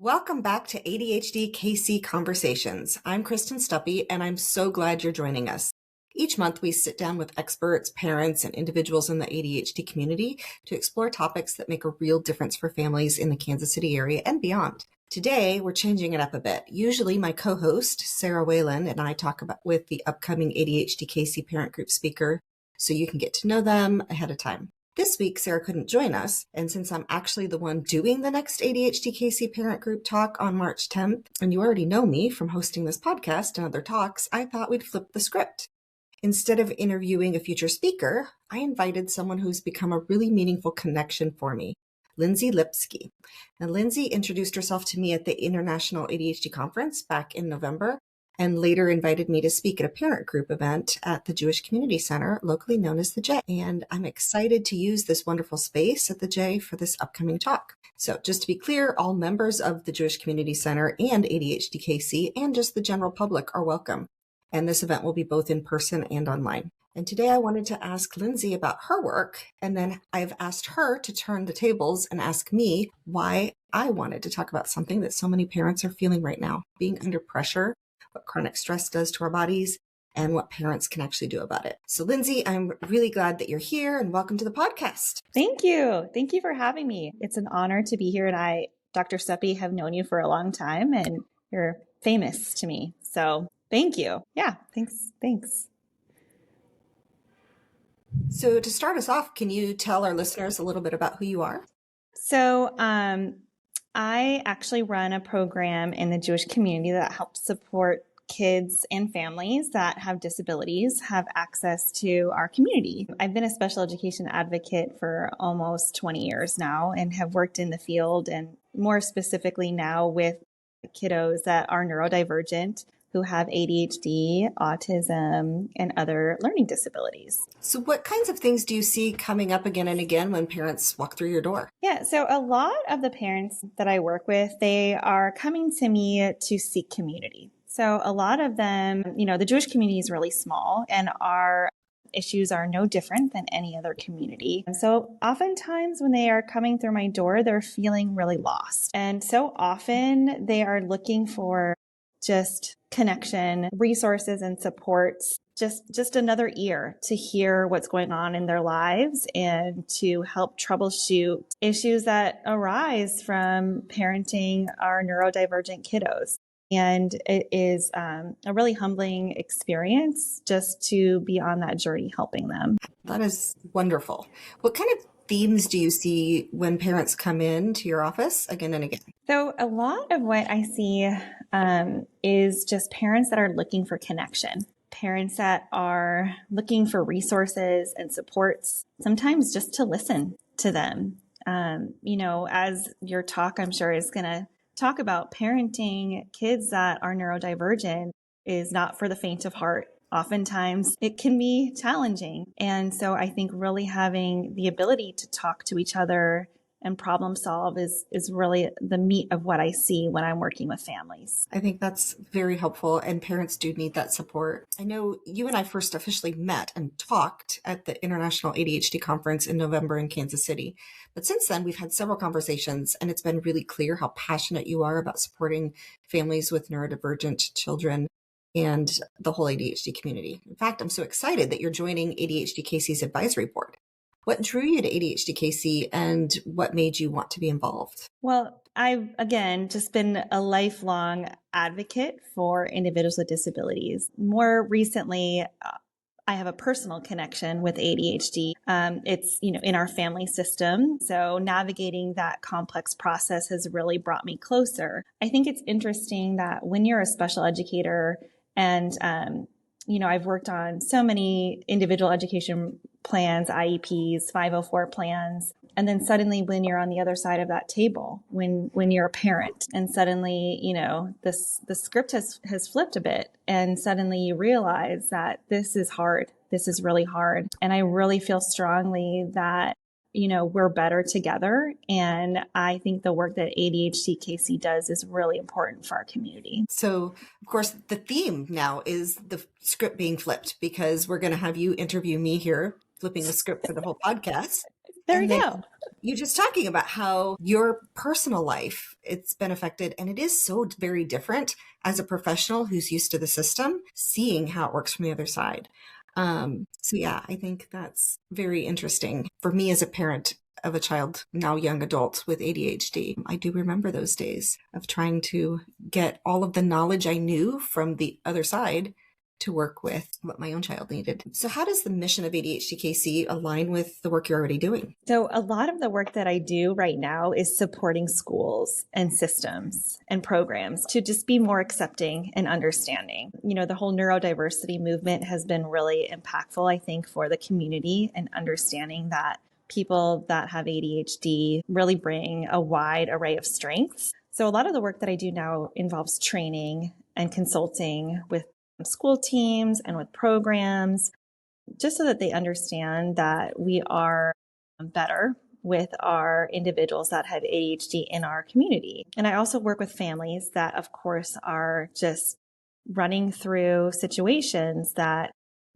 Welcome back to ADHD KC Conversations. I'm Kristen Stuppy, and I'm so glad you're joining us. Each month, we sit down with experts, parents, and individuals in the ADHD community to explore topics that make a real difference for families in the Kansas City area and beyond. Today, we're changing it up a bit. Usually, my co-host, Sarah Whalen, and I talk with the upcoming ADHD KC parent group speaker, so you can get to know them ahead of time. This week, Sarah couldn't join us, and since I'm actually the one doing the next ADHD KC parent group talk on March 10th, and you already know me from hosting this podcast and other talks, I thought we'd flip the script. Instead of interviewing a future speaker, I invited someone who's become a really meaningful connection for me, Lindsay Lipsky. Now, Lindsay introduced herself to me at the International ADHD Conference back in November, and later invited me to speak at a parent group event at the Jewish Community Center, locally known as the J. And I'm excited to use this wonderful space at the J for this upcoming talk. So just to be clear, all members of the Jewish Community Center and ADHD KC and just the general public are welcome. And this event will be both in person and online. And today I wanted to ask Lindsay about her work, and then I've asked her to turn the tables and ask me why I wanted to talk about something that so many parents are feeling right now, being under pressure, what chronic stress does to our bodies, and what parents can actually do about it. So Lindsay, I'm really glad that you're here, and welcome to the podcast. Thank you. Thank you for having me. It's an honor to be here. And I, Dr. Stuppy, have known you for a long time, and you're famous to me. So thank you. Yeah, thanks. So to start us off, can you tell our listeners a little bit about who you are? So I actually run a program in the Jewish community that helps support kids and families that have disabilities have access to our community. I've been a special education advocate for almost 20 years now and have worked in the field, and more specifically now with kiddos that are neurodivergent, who have ADHD, autism, and other learning disabilities. So what kinds of things do you see coming up again and again when parents walk through your door? Yeah, so a lot of the parents that I work with, they are coming to me to seek community. So a lot of them, the Jewish community is really small, and our issues are no different than any other community. And so oftentimes when they are coming through my door, they're feeling really lost. And so often they are looking for just connection, resources, and supports, just another ear to hear what's going on in their lives and to help troubleshoot issues that arise from parenting our neurodivergent kiddos. And it is a really humbling experience just to be on that journey helping them. That is wonderful. What kind of themes do you see when parents come into your office again and again? So a lot of what I see is just parents that are looking for connection, parents that are looking for resources and supports, sometimes just to listen to them. As your talk, I'm sure, is going to talk about, parenting kids that are neurodivergent is not for the faint of heart. Oftentimes it can be challenging. And so I think really having the ability to talk to each other and problem solve is really the meat of what I see when I'm working with families. I think that's very helpful, and parents do need that support. I know you and I first officially met and talked at the International ADHD Conference in November in Kansas City. But since then, we've had several conversations, and it's been really clear how passionate you are about supporting families with neurodivergent children and the whole ADHD community. In fact, I'm so excited that you're joining ADHD KC's advisory board. What drew you to ADHD KC, and what made you want to be involved? Well, I've, again, just been a lifelong advocate for individuals with disabilities. More recently, I have a personal connection with ADHD. It's, in our family system. So navigating that complex process has really brought me closer. I think it's interesting that when you're a special educator and, I've worked on so many individual education plans, IEPs, 504 plans. And then suddenly when you're on the other side of that table, when you're a parent, and suddenly, the script has flipped a bit, and suddenly you realize that this is hard. This is really hard. And I really feel strongly that, we're better together. And I think the work that ADHD KC does is really important for our community. So, of course, the theme now is the script being flipped, because we're going to have you interview me here, flipping the script for the whole podcast. There And you then go. you're just talking about how your personal life, it's been affected, and it is so very different as a professional who's used to the system, seeing how it works from the other side. So yeah, I think that's very interesting. For me as a parent of a child, now young adult with ADHD, I do remember those days of trying to get all of the knowledge I knew from the other side to work with what my own child needed. So how does the mission of ADHD KC align with the work you're already doing? So a lot of the work that I do right now is supporting schools and systems and programs to just be more accepting and understanding. You know, the whole neurodiversity movement has been really impactful, I think, for the community, and understanding that people that have ADHD really bring a wide array of strengths. So a lot of the work that I do now involves training and consulting with school teams and with programs, just so that they understand that we are better with our individuals that have ADHD in our community. And I also work with families that, of course, are just running through situations that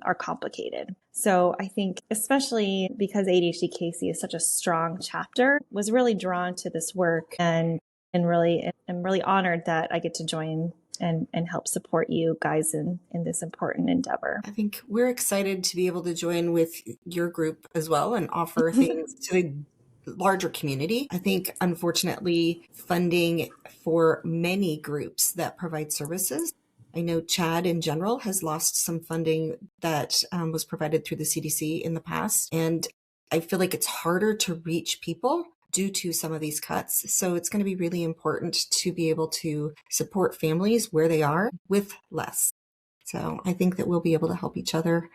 are complicated. So I think, especially because ADHD KC is such a strong chapter, was really drawn to this work, and really am really honored that I get to join and help support you guys in this important endeavor. I think we're excited to be able to join with your group as well and offer things to the larger community. I think, unfortunately, funding for many groups that provide services, I know CHAD in general has lost some funding that was provided through the CDC in the past. And I feel like it's harder to reach people due to some of these cuts. So it's going to be really important to be able to support families where they are with less. So I think that we'll be able to help each other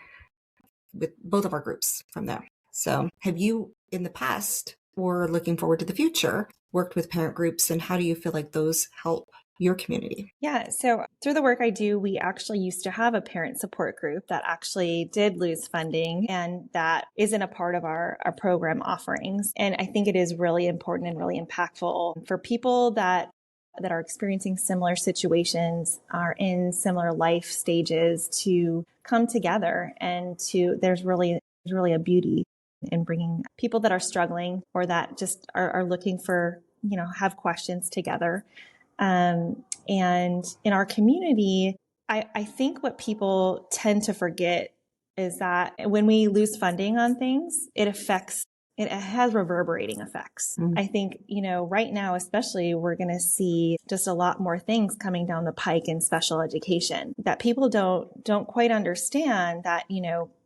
with both of our groups from there. So have you in the past, or looking forward to the future, worked with parent groups, and how do you feel like those help your community? Yeah, so through the work I do, we actually used to have a parent support group that actually did lose funding, and that isn't a part of our program offerings. And I think it is really important and really impactful for people that are experiencing similar situations, are in similar life stages, to come together, and there's really a beauty in bringing people that are struggling or that just are looking for, have questions together. And in our community, I think what people tend to forget is that when we lose funding on things, it has reverberating effects. I think, right now, especially, we're going to see just a lot more things coming down the pike in special education that people don't quite understand, that,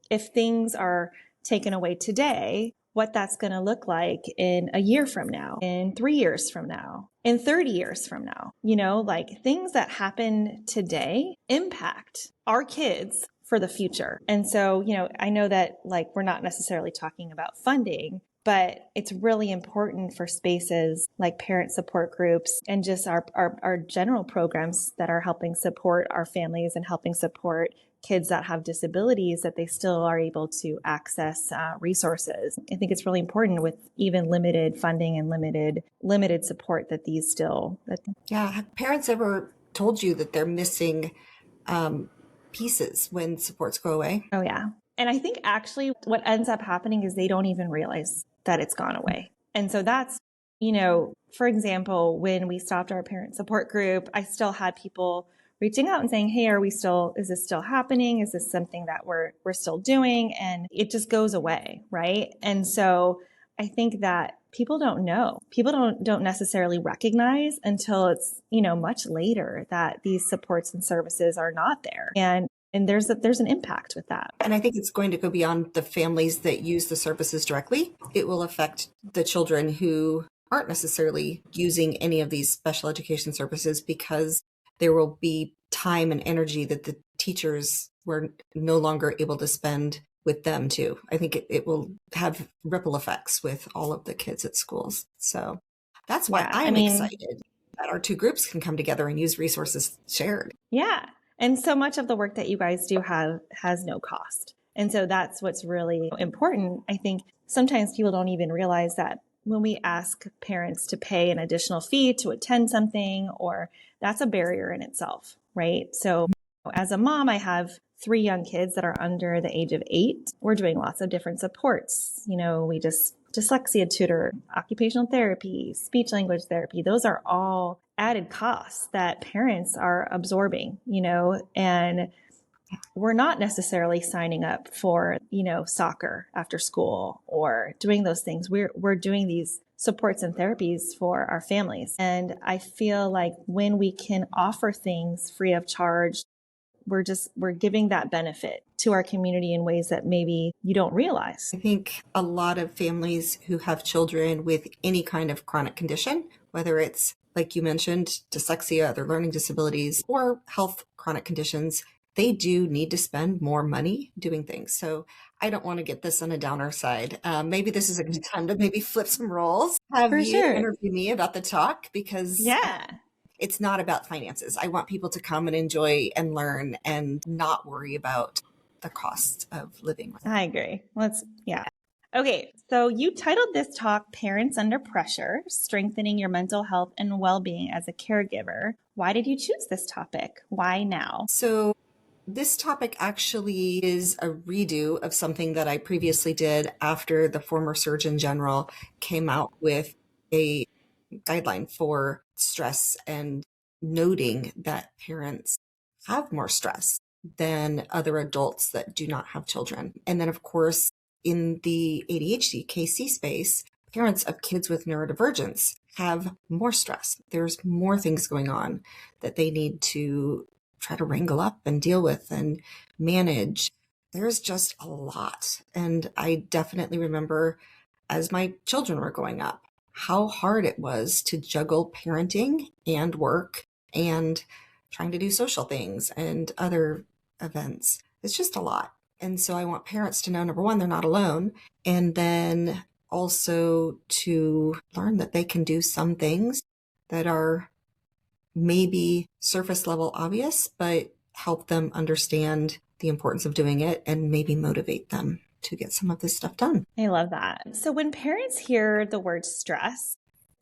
if things are taken away today, what that's going to look like in a year from now, in 3 years from now, in 30 years from now. Like, things that happen today impact our kids for the future. And so, I know that, like, we're not necessarily talking about funding, but it's really important for spaces like parent support groups and just our general programs that are helping support our families and helping support kids that have disabilities, that they still are able to access resources. I think it's really important, with even limited funding and limited support, that these still. Yeah. Have parents ever told you that they're missing pieces when supports go away? Oh, yeah. And I think actually what ends up happening is they don't even realize that it's gone away. And so that's, for example, when we stopped our parent support group, I still had people reaching out and saying, hey, is this still happening? Is this something that we're still doing? And it just goes away, right? And so I think that people don't know. People don't necessarily recognize until it's, much later, that these supports and services are not there. And there's an impact with that. And I think it's going to go beyond the families that use the services directly. It will affect the children who aren't necessarily using any of these special education services, because there will be time and energy that the teachers were no longer able to spend with them too. I think it will have ripple effects with all of the kids at schools. So that's why I'm excited that our two groups can come together and use resources shared. Yeah. And so much of the work that you guys do has no cost. And so that's what's really important. I think sometimes people don't even realize that when we ask parents to pay an additional fee to attend something, or that's a barrier in itself, right? So as a mom, I have 3 young kids that are under the age of 8. We're doing lots of different supports. We just dyslexia tutor, occupational therapy, speech language therapy. Those are all added costs that parents are absorbing, and we're not necessarily signing up for, soccer after school or doing those things. We're doing these supports and therapies for our families. And I feel like when we can offer things free of charge, we're giving that benefit to our community in ways that maybe you don't realize. I think a lot of families who have children with any kind of chronic condition, whether it's, like you mentioned, dyslexia, other learning disabilities, or health chronic conditions, they do need to spend more money doing things. So I don't want to get this on a downer side. Maybe this is a good time to maybe flip some roles. Have For you sure. interview me about the talk, because Yeah. it's not about finances. I want people to come and enjoy and learn and not worry about the cost of living. I agree. Yeah. Okay, so you titled this talk Parents Under Pressure, Strengthening Your Mental Health and Well-Being as a Caregiver. Why did you choose this topic? Why now? So this topic actually is a redo of something that I previously did after the former Surgeon General came out with a guideline for stress and noting that parents have more stress than other adults that do not have children. And then, of course, in the ADHD KC space, parents of kids with neurodivergence have more stress. There's more things going on that they need to try to wrangle up and deal with and manage. There's just a lot. And I definitely remember as my children were growing up, how hard it was to juggle parenting and work and trying to do social things and other events. It's just a lot. And so I want parents to know, number one, they're not alone. And then also to learn that they can do some things that are maybe surface level obvious, but help them understand the importance of doing it and maybe motivate them to get some of this stuff done. I love that. So when parents hear the word stress,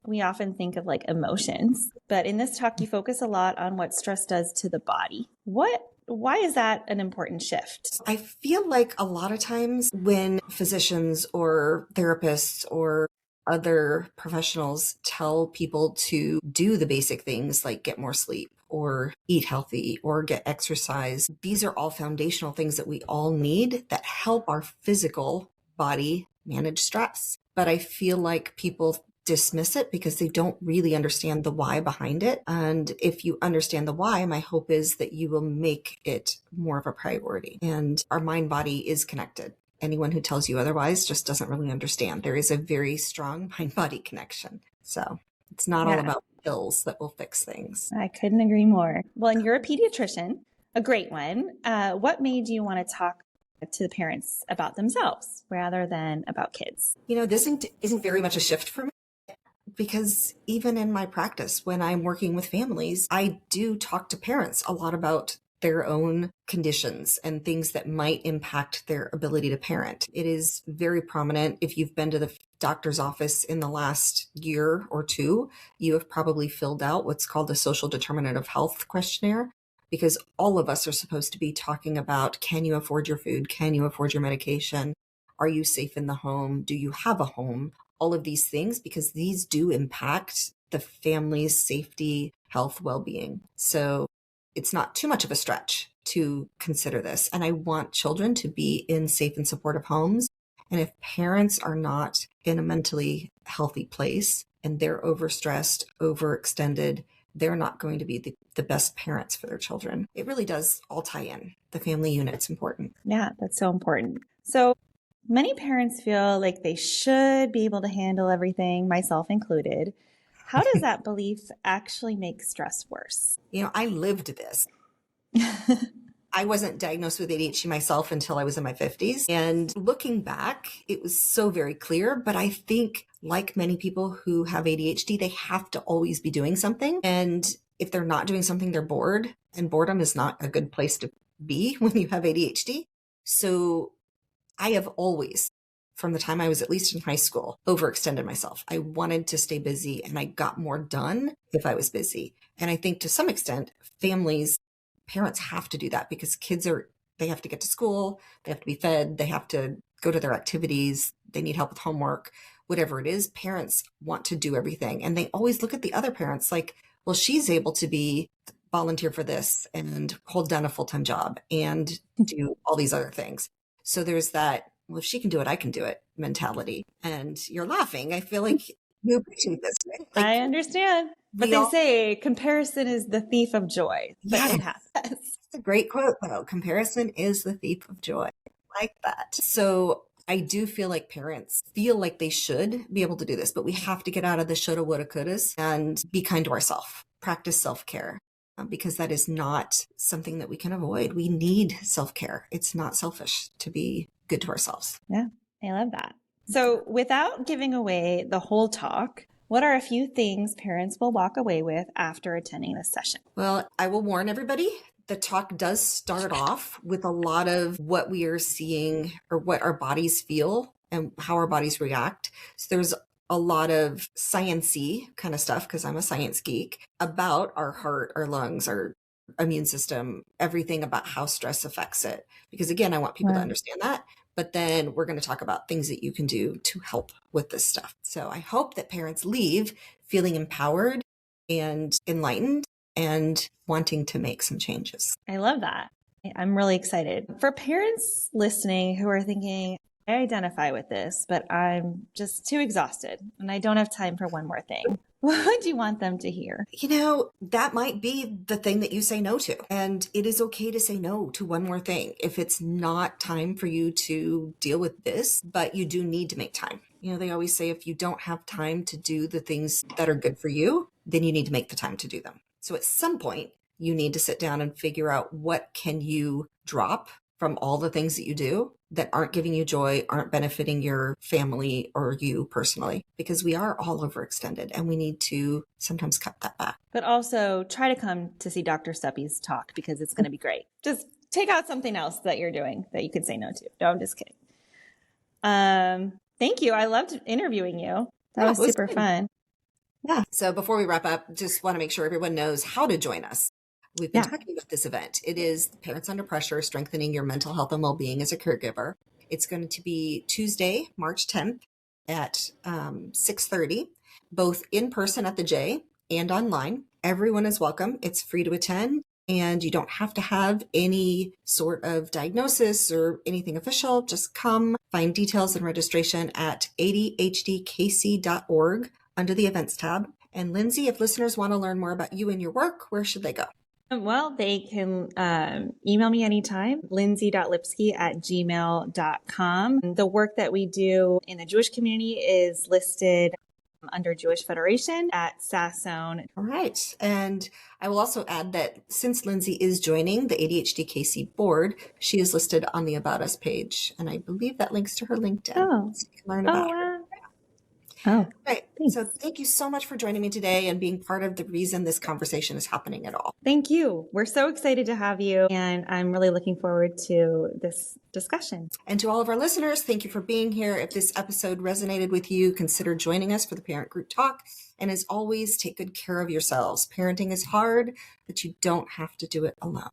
we often think of like emotions, but in this talk, you focus a lot on what stress does to the body. Why is that an important shift? I feel like a lot of times when physicians or therapists or other professionals tell people to do the basic things like get more sleep or eat healthy or get exercise, these are all foundational things that we all need that help our physical body manage stress. But I feel like people dismiss it because they don't really understand the why behind it. And if you understand the why, my hope is that you will make it more of a priority. And our mind body is connected. Anyone who tells you otherwise just doesn't really understand. There is a very strong mind body connection. So it's not all about pills that will fix things. I couldn't agree more. Well, and you're a pediatrician, a great one. What made you want to talk to the parents about themselves rather than about kids? This isn't very much a shift for me, because even in my practice, when I'm working with families, I do talk to parents a lot about their own conditions and things that might impact their ability to parent. It is very prominent. If you've been to the doctor's office in the last year or two, you have probably filled out what's called the social determinant of health questionnaire, because all of us are supposed to be talking about, can you afford your food? Can you afford your medication? Are you safe in the home? Do you have a home? All of these things, because these do impact the family's safety, health, well-being. So it's not too much of a stretch to consider this. And I want children to be in safe and supportive homes. And if parents are not in a mentally healthy place and they're overstressed, overextended, they're not going to be the best parents for their children. It really does all tie in. The family unit's important. Yeah, that's so important. So many parents feel like they should be able to handle everything, myself included. How does that belief actually make stress worse? I lived this. I wasn't diagnosed with ADHD myself until I was in my 50s. And looking back, it was so very clear. But I think, like many people who have ADHD, they have to always be doing something. And if they're not doing something, they're bored. And boredom is not a good place to be when you have ADHD. So I have always, from the time I was at least in high school, overextended myself. I wanted to stay busy and I got more done if I was busy. And I think to some extent, parents have to do that because they have to get to school, they have to be fed, they have to go to their activities, they need help with homework, whatever it is, parents want to do everything. And they always look at the other parents like, well, she's able to be volunteer for this and hold down a full-time job and do all these other things. So there's that, well, if she can do it, I can do it mentality. And you're laughing. I feel like you appreciate this, right? Like, I understand. But they say comparison is the thief of joy. But yes, it happens. It's a great quote, though. Comparison is the thief of joy. I like that. So I do feel like parents feel like they should be able to do this, but we have to get out of the shoulda, woulda, couldas and be kind to ourselves. Practice self-care. Because that is not something that we can avoid. We need self-care. It's not selfish to be good to ourselves. Yeah, I love that. So without giving away the whole talk, what are a few things parents will walk away with after attending this session? Well, I will warn everybody, the talk does start off with a lot of what we are seeing or what our bodies feel and how our bodies react. So there's a lot of science-y kind of stuff, because I'm a science geek, about our heart, our lungs, our immune system, everything about how stress affects it. Because again, I want people to understand that. But then we're going to talk about things that you can do to help with this stuff. So I hope that parents leave feeling empowered and enlightened and wanting to make some changes. I love that. I'm really excited. For parents listening who are thinking, I identify with this, but I'm just too exhausted and I don't have time for one more thing. What would you want them to hear? You know, that might be the thing that you say no to. And it is okay to say no to one more thing if it's not time for you to deal with this, but you do need to make time. You know, they always say if you don't have time to do the things that are good for you, then you need to make the time to do them. So at some point, you need to sit down and figure out what can you drop from all the things that you do that aren't giving you joy, aren't benefiting your family or you personally, because we are all overextended and we need to sometimes cut that back. But also try to come to see Dr. Stuppy's talk because it's going to be great. Just take out something else that you're doing that you could say no to. No, I'm just kidding. Thank you. I loved interviewing you. That was super fun. Yeah. So before we wrap up, just want to make sure everyone knows how to join us. We've been talking about this event. It is Parents Under Pressure, Strengthening Your Mental Health and Wellbeing as a Caregiver. It's going to be Tuesday, March 10th at 6:30, both in person at the J and online. Everyone is welcome. It's free to attend, and you don't have to have any sort of diagnosis or anything official. Just come. Find details and registration at ADHDKC.org under the events tab. And Lindsay, if listeners want to learn more about you and your work, where should they go? Well, they can email me anytime, lindsay.lipsky@gmail.com. The work that we do in the Jewish community is listed under Jewish Federation at SASON. All right. And I will also add that since Lindsay is joining the ADHD KC board, she is listed on the About Us page. And I believe that links to her LinkedIn. Oh, so you can learn about her. Oh, right. Thanks. So thank you so much for joining me today and being part of the reason this conversation is happening at all. Thank you. We're so excited to have you, and I'm really looking forward to this discussion. And to all of our listeners, thank you for being here. If this episode resonated with you, consider joining us for the Parent Group Talk. And as always, take good care of yourselves. Parenting is hard, but you don't have to do it alone.